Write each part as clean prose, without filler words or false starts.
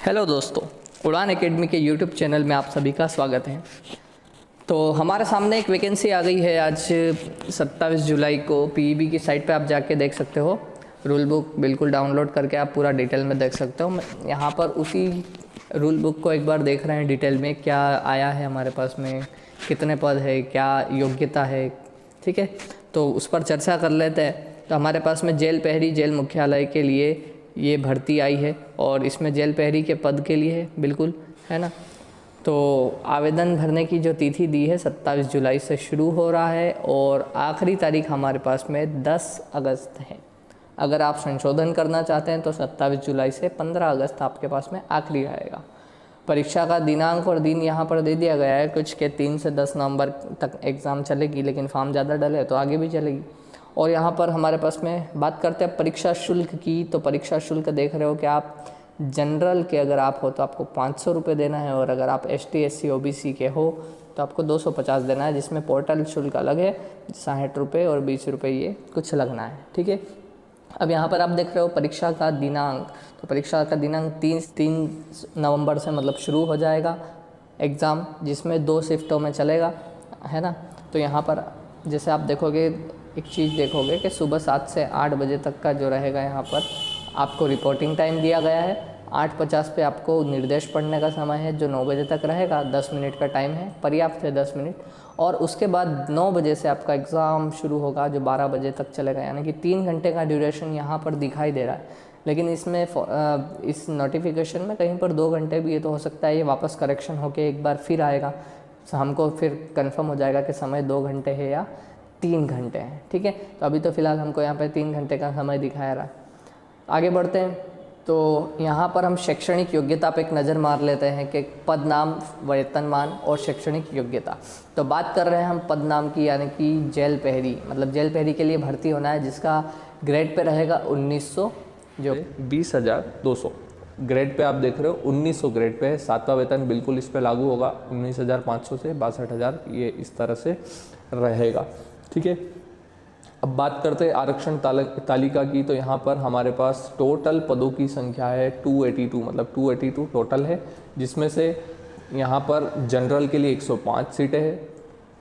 Hello दोस्तों, उड़ान academy के यूट्यूब चैनल में आप सभी का स्वागत है। तो हमारे सामने एक वैकेंसी आ गई है आज 27 जुलाई को। पीईबी की साइट पे आप जाके देख सकते हो। रूल बुक बिल्कुल डाउनलोड करके आप पूरा डिटेल में देख सकते हो। यहाँ पर उसी रूल बुक को एक बार देख रहे हैं डिटेल में, क्या आया है हमारे पास में, कितने पद है, क्या योग्यता है, ठीक है। तो उस पर चर्चा कर लेते हैं। तो हमारे पास में जेल प्रहरी जेल मुख्यालय के लिए ये भर्ती आई है और इसमें जेल प्रहरी के पद के लिए है, बिल्कुल, है ना। तो आवेदन भरने की जो तिथि दी है 27 जुलाई से शुरू हो रहा है और आखिरी तारीख हमारे पास में 10 अगस्त है। अगर आप संशोधन करना चाहते हैं तो 27 जुलाई से 15 अगस्त आपके पास में आखिरी रहेगा। परीक्षा का दिनांक और दिन यहाँ पर दे दिया गया है कुछ के 3 से 10 नवंबर तक एग्ज़ाम चलेगी, लेकिन फॉर्म ज़्यादा डले तो आगे भी चलेगी। और यहाँ पर हमारे पास में बात करते हैं परीक्षा शुल्क की। तो परीक्षा शुल्क देख रहे हो कि आप जनरल के अगर आप हो तो आपको 500 रुपये देना है, और अगर आप ST SC OBC के हो तो आपको 250 देना है, जिसमें पोर्टल शुल्क अलग है 60 रुपये और 20 रुपये ये कुछ लगना है, ठीक है। अब यहाँ पर आप देख रहे हो परीक्षा का दिनांक। तो परीक्षा का दिनांक 3 नवंबर से मतलब शुरू हो जाएगा एग्ज़ाम, जिसमें 2 शिफ्टों में चलेगा, है ना। तो यहाँ पर जैसे आप देखोगे, एक चीज़ देखोगे कि सुबह 7 से 8 बजे तक का जो रहेगा, यहाँ पर आपको रिपोर्टिंग टाइम दिया गया है। 8:50 पे आपको निर्देश पढ़ने का समय है, जो 9 बजे तक रहेगा। 10 मिनट का टाइम है, पर्याप्त है 10 मिनट। और उसके बाद 9 बजे से आपका एग्ज़ाम शुरू होगा, जो 12 बजे तक चलेगा, यानी कि 3 घंटे का ड्यूरेशन यहाँ पर दिखाई दे रहा है। लेकिन इसमें इस नोटिफिकेशन में कहीं पर 2 घंटे भी, ये तो हो सकता है ये वापस करेक्शन होके एक बार फिर आएगा, तो हमको फिर कंफर्म हो जाएगा कि समय 2 घंटे है या 3 घंटे हैं, ठीक है। तो अभी तो फ़िलहाल हमको यहाँ पे 3 घंटे का समय दिखाया रहा है। आगे बढ़ते हैं। तो यहाँ पर हम शैक्षणिक योग्यता पे एक नज़र मार लेते हैं कि पद नाम, वेतनमान और शैक्षणिक योग्यता। तो बात कर रहे हैं हम पद नाम की, यानी कि जेल प्रहरी, मतलब जेल प्रहरी के लिए भर्ती होना है, जिसका ग्रेड पे रहेगा 1900, जो 20,200 ग्रेड पे आप देख रहे हो। 1900 ग्रेड पे है। 7वां वेतन बिल्कुल इस पे लागू होगा, 19,500 से 62,000, ये इस तरह से रहेगा, ठीक है। अब बात करते हैं आरक्षण तालिका की। तो यहाँ पर हमारे पास टोटल पदों की संख्या है 282, मतलब 282 टोटल है, जिसमें से यहाँ पर जनरल के लिए 105 सीटें हैं,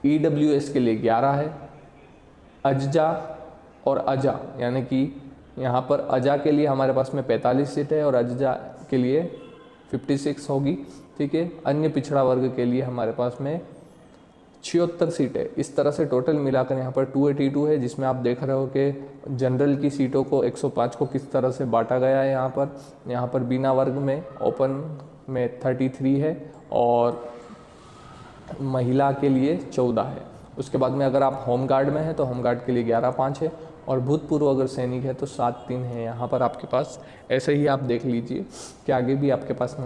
EWS के लिए 11 है, अज्जा और अजा, यानी कि यहाँ पर अजा के लिए हमारे पास में 45 सीटें है और अज्जा के लिए 56 होगी, ठीक है। अन्य पिछड़ा वर्ग के लिए हमारे पास में 76 सीटें। इस तरह से टोटल मिलाकर यहाँ पर 282 है, जिसमें आप देख रहे हो कि जनरल की सीटों को 105 को किस तरह से बांटा गया है। यहाँ पर बिना वर्ग में ओपन में 33 है और महिला के लिए 14 है। उसके बाद में अगर आप होम गार्ड में हैं तो होम गार्ड के लिए 11-5 है, और भूतपूर्व अगर सैनिक है तो 7-3 है यहाँ पर आपके पास। ऐसे ही आप देख लीजिए कि आगे भी आपके पास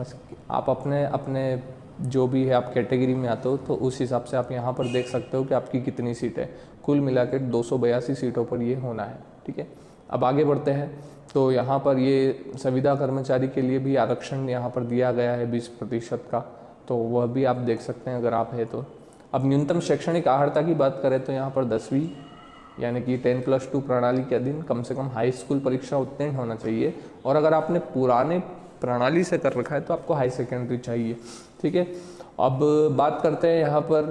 आप अपने जो भी है आप कैटेगरी में आते हो तो उस हिसाब से आप यहाँ पर देख सकते हो कि आपकी कितनी सीट है। कुल मिलाकर 282 सीटों पर ये होना है, ठीक है। अब आगे बढ़ते हैं। तो यहाँ पर ये संविदा कर्मचारी के लिए भी आरक्षण यहाँ पर दिया गया है 20% का, तो वह भी आप देख सकते हैं अगर आप है तो। अब न्यूनतम शैक्षणिक अर्हता की बात करें तो यहाँ पर 10वीं यानी कि 10+2 प्रणाली के अधीन कम से कम हाई स्कूल परीक्षा उत्तीर्ण होना चाहिए, और अगर आपने पुराने प्रणाली से कर रखा है तो आपको हाई सेकेंडरी चाहिए, ठीक है। अब बात करते हैं यहाँ पर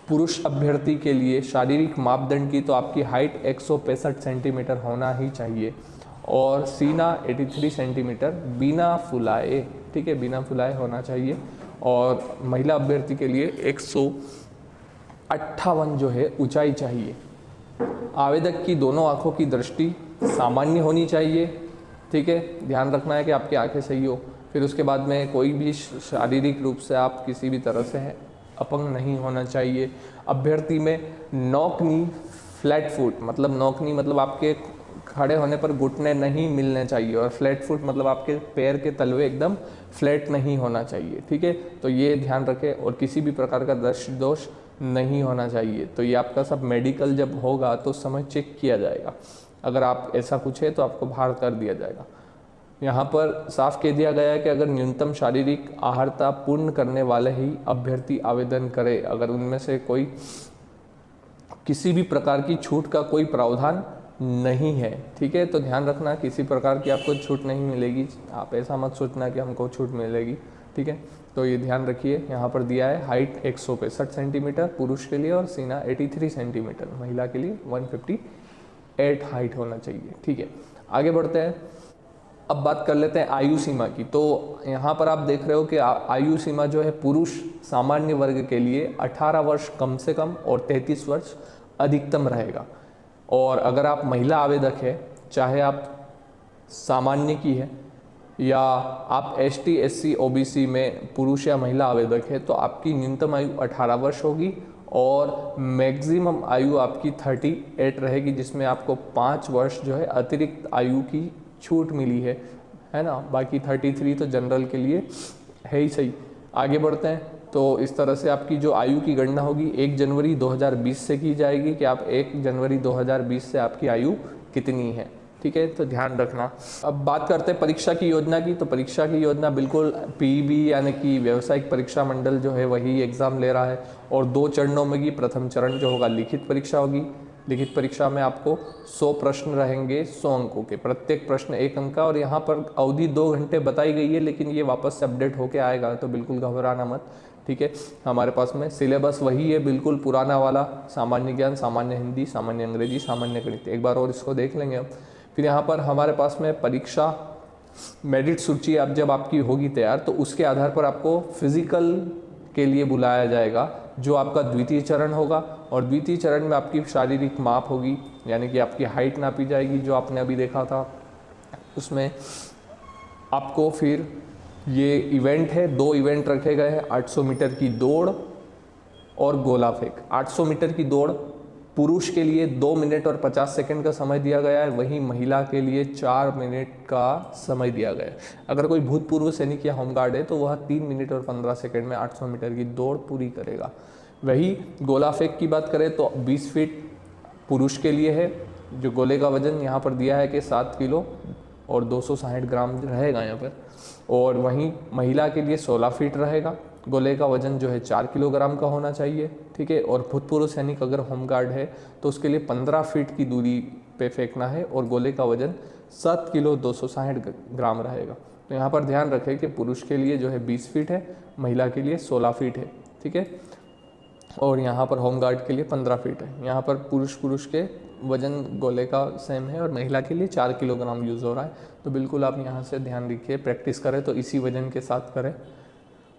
पुरुष अभ्यर्थी के लिए शारीरिक मापदंड की। तो आपकी हाइट 165 सेंटीमीटर होना ही चाहिए और सीना 83 सेंटीमीटर बिना फुलाए, ठीक है, बिना फुलाए होना चाहिए। और महिला अभ्यर्थी के लिए 158 जो है ऊंचाई चाहिए। आवेदक की दोनों आँखों की दृष्टि सामान्य होनी चाहिए, ठीक है, ध्यान रखना है कि आपकी आंखें सही हो। फिर उसके बाद में कोई भी शारीरिक रूप से आप किसी भी तरह से अपंग नहीं होना चाहिए। अभ्यर्थी में नॉक नी फ्लैट फुट, मतलब नॉक नी मतलब आपके खड़े होने पर घुटने नहीं मिलने चाहिए, और फ्लैट फुट मतलब आपके पैर के तलवे एकदम फ्लैट नहीं होना चाहिए, ठीक है। तो ये ध्यान रखें, और किसी भी प्रकार का दृष्टि दोष नहीं होना चाहिए। तो ये आपका सब मेडिकल जब होगा तो उस समय चेक किया जाएगा। अगर आप ऐसा कुछ है तो आपको बाहर कर दिया जाएगा। यहाँ पर साफ कह दिया गया है कि अगर न्यूनतम शारीरिक आहारता पूर्ण करने वाले ही अभ्यर्थी आवेदन करे, अगर उनमें से कोई किसी भी प्रकार की छूट का कोई प्रावधान नहीं है। ठीक है, तो ध्यान रखना किसी प्रकार की आपको छूट नहीं मिलेगी, आप ऐसा मत सोचना कि हमको छूट मिलेगी। ठीक है, तो ये ध्यान रखिए। यहाँ पर दिया है हाइट 165 सेंटीमीटर पुरुष के लिए और सीना 83 सेंटीमीटर, महिला के लिए 158 हाइट होना चाहिए। ठीक है, आगे बढ़ते हैं। अब बात कर लेते हैं आयु सीमा की। तो यहाँ पर आप देख रहे हो कि आयु सीमा जो है पुरुष सामान्य वर्ग के लिए 18 वर्ष कम से कम और 33 वर्ष अधिकतम रहेगा। और अगर आप महिला आवेदक है, चाहे आप सामान्य की है या आप ST SC OBC में पुरुष या महिला आवेदक है, तो आपकी न्यूनतम आयु 18 वर्ष होगी और मैक्सिमम आयु आपकी 38 रहेगी, जिसमें आपको 5 वर्ष जो है अतिरिक्त आयु की छूट मिली है ना। बाकी 33 तो जनरल के लिए है ही सही। आगे बढ़ते हैं। तो इस तरह से आपकी जो आयु की गणना होगी 1 जनवरी 2020 से की जाएगी कि आप 1 जनवरी 2020 से आपकी आयु कितनी है। ठीक है, तो ध्यान रखना। अब बात करते हैं परीक्षा की योजना की। तो परीक्षा की योजना बिल्कुल PEB यानी कि व्यावसायिक परीक्षा मंडल जो है वही एग्ज़ाम ले रहा है और 2 चरणों में की। प्रथम चरण जो होगा लिखित परीक्षा होगी। लिखित परीक्षा में आपको 100 प्रश्न रहेंगे 100 अंकों के, प्रत्येक प्रश्न 1 अंक का। और यहाँ पर अवधि 2 घंटे बताई गई है, लेकिन ये वापस से अपडेट होके आएगा, तो बिल्कुल घबराना मत। ठीक है, हमारे पास में सिलेबस वही है बिल्कुल पुराना वाला, सामान्य ज्ञान, सामान्य हिंदी, सामान्य अंग्रेजी, सामान्य गणित। एक बार और इसको देख लेंगे हम। फिर यहाँ पर हमारे पास में परीक्षा मेरिट सूची अब जब आपकी होगी तैयार, तो उसके आधार पर आपको फिजिकल के लिए बुलाया जाएगा, जो आपका द्वितीय चरण होगा। और द्वितीय चरण में आपकी शारीरिक माप होगी, यानी कि आपकी हाइट नापी जाएगी, जो आपने अभी देखा था उसमें। आपको फिर ये इवेंट है, 2 इवेंट रखे गए हैं, 800 मीटर की दौड़ और गोला फेंक। 800 मीटर की दौड़ पुरुष के लिए 2 मिनट और 50 सेकंड का समय दिया गया है, वहीं महिला के लिए 4 मिनट का समय दिया गया है। अगर कोई भूतपूर्व सैनिक या होमगार्ड है तो वह 3 मिनट और 15 सेकंड में 800 मीटर की दौड़ पूरी करेगा। वही गोला फेंक की बात करें तो 20 फीट पुरुष के लिए है, जो गोले का वजन यहाँ पर दिया है कि 7 किलो और 260 ग्राम रहेगा यहाँ पर। और वहीं महिला के लिए 16 फीट रहेगा, गोले का वजन जो है 4 किलोग्राम का होना चाहिए। ठीक है, और भूतपूर्व सैनिक अगर होमगार्ड है तो उसके लिए 15 फीट की दूरी पे फेंकना है और गोले का वजन 7 किलो 260 ग्राम रहेगा। तो यहाँ पर ध्यान रखें कि पुरुष के लिए जो है 20 फीट है, महिला के लिए 16 फीट है। ठीक है, और यहाँ पर होमगार्ड के लिए 15 फीट है। यहाँ पर पुरुष के वजन गोले का सेम है और महिला के लिए 4 किलोग्राम यूज़ हो रहा है। तो बिल्कुल आप यहाँ से ध्यान रखिए, प्रैक्टिस करें तो इसी वजन के साथ करें।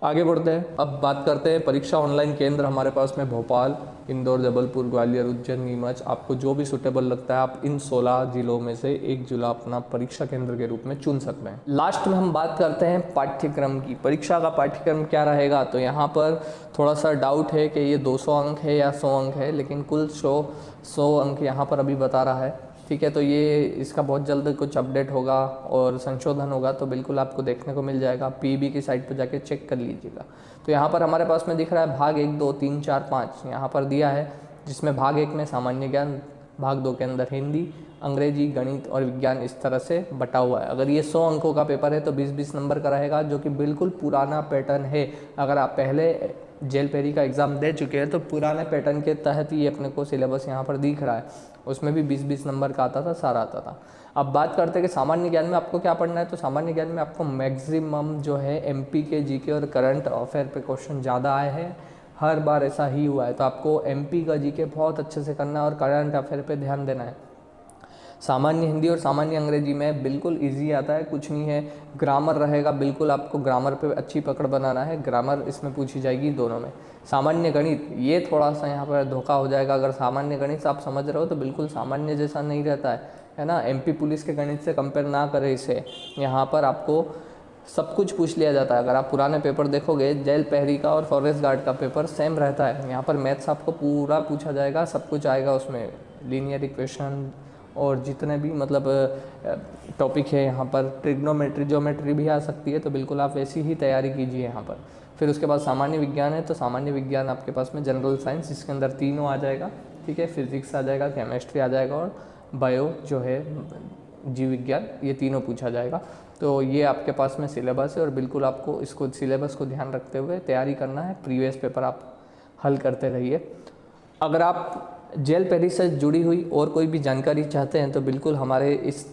आगे बढ़ते हैं। अब बात करते हैं परीक्षा ऑनलाइन केंद्र हमारे पास में भोपाल, इंदौर, जबलपुर, ग्वालियर, उज्जैन, नीमच। आपको जो भी सूटेबल लगता है आप इन 16 जिलों में से एक जिला अपना परीक्षा केंद्र के रूप में चुन सकते हैं। लास्ट में हम बात करते हैं पाठ्यक्रम की। परीक्षा का पाठ्यक्रम क्या रहेगा, तो यहाँ पर थोड़ा सा डाउट है कि ये 200 अंक है या 100 अंक है, लेकिन कुल 100 अंक यहाँ पर अभी बता रहा है। ठीक है, तो ये इसका बहुत जल्द कुछ अपडेट होगा और संशोधन होगा, तो बिल्कुल आपको देखने को मिल जाएगा। PEB की साइट पर जाके चेक कर लीजिएगा। तो यहाँ पर हमारे पास में दिख रहा है भाग 1, 2, 3, 4, 5 यहाँ पर दिया है, जिसमें भाग 1 में सामान्य ज्ञान, भाग 2 के अंदर हिंदी, अंग्रेजी, गणित और विज्ञान इस तरह से बटा हुआ है। अगर ये 100 अंकों का पेपर है तो 20-20 नंबर का रहेगा, जो कि बिल्कुल पुराना पैटर्न है। अगर आप पहले जेल पेरी का एग्ज़ाम दे चुके हैं तो पुराने पैटर्न के तहत ही अपने को सिलेबस यहाँ पर दिख रहा है। उसमें भी 20-20 नंबर का आता था, सारा आता था। अब बात करते हैं कि सामान्य ज्ञान में आपको क्या पढ़ना है। तो सामान्य ज्ञान में आपको मैक्सिमम जो है MP के GK और करंट अफेयर पे क्वेश्चन ज़्यादा आए हैं, हर बार ऐसा ही हुआ है। तो आपको MP का GK बहुत अच्छे से करना है और करंट अफेयर पे ध्यान देना है। सामान्य हिंदी और सामान्य अंग्रेजी में बिल्कुल इजी आता है, कुछ नहीं है। ग्रामर रहेगा, बिल्कुल आपको ग्रामर पे अच्छी पकड़ बनाना है, ग्रामर इसमें पूछी जाएगी दोनों में। सामान्य गणित ये थोड़ा सा यहाँ पर धोखा हो जाएगा। अगर सामान्य गणित आप समझ रहे हो तो बिल्कुल सामान्य जैसा नहीं रहता है ना। MP पुलिस के गणित से कंपेयर ना करें इसे। यहाँ पर आपको सब कुछ पूछ लिया जाता है। अगर आप पुराने पेपर देखोगे, जेल पहरी का और फॉरेस्ट गार्ड का पेपर सेम रहता है। यहाँ पर मैथ्स आपको पूरा पूछा जाएगा, सब कुछ आएगा उसमें, लीनियर इक्वेशन और जितने भी मतलब टॉपिक है। यहाँ पर ट्रिग्नोमेट्री, ज्योमेट्री भी आ सकती है, तो बिल्कुल आप वैसी ही तैयारी कीजिए यहाँ पर। फिर उसके बाद सामान्य विज्ञान है, तो सामान्य विज्ञान आपके पास में जनरल साइंस, जिसके अंदर तीनों आ जाएगा। ठीक है, फिजिक्स आ जाएगा, केमिस्ट्री आ जाएगा और बायो जो है जीव विज्ञान, ये तीनों पूछा जाएगा। तो ये आपके पास में सिलेबस है और बिल्कुल आपको इसको सिलेबस को ध्यान रखते हुए तैयारी करना है। प्रीवियस पेपर आप हल करते रहिए। अगर आप जेल पेरी से जुड़ी हुई और कोई भी जानकारी चाहते हैं तो बिल्कुल हमारे इस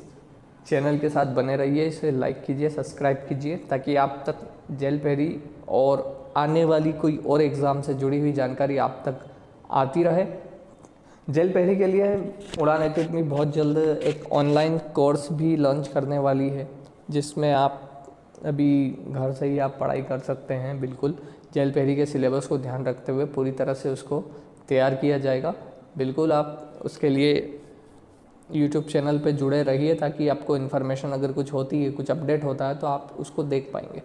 चैनल के साथ बने रहिए, इसे लाइक कीजिए, सब्सक्राइब कीजिए, ताकि आप तक जेल पेरी और आने वाली कोई और एग्ज़ाम से जुड़ी हुई जानकारी आप तक आती रहे। जेल पेरी के लिए उड़ान एकेडमी बहुत जल्द एक ऑनलाइन कोर्स भी लॉन्च करने वाली है, जिसमें आप अभी घर से ही आप पढ़ाई कर सकते हैं। बिल्कुल जेल पेरी के सिलेबस को ध्यान रखते हुए पूरी तरह से उसको तैयार किया जाएगा। बिल्कुल आप उसके लिए यूट्यूब चैनल पे जुड़े रहिए, ताकि आपको इन्फॉर्मेशन अगर कुछ होती है, कुछ अपडेट होता है तो आप उसको देख पाएंगे।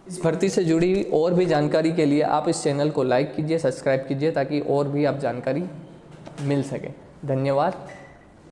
इस भर्ती से जुड़ी हुई और भी जानकारी के लिए आप इस चैनल को लाइक कीजिए, सब्सक्राइब कीजिए, ताकि और भी आप जानकारी मिल सके। धन्यवाद।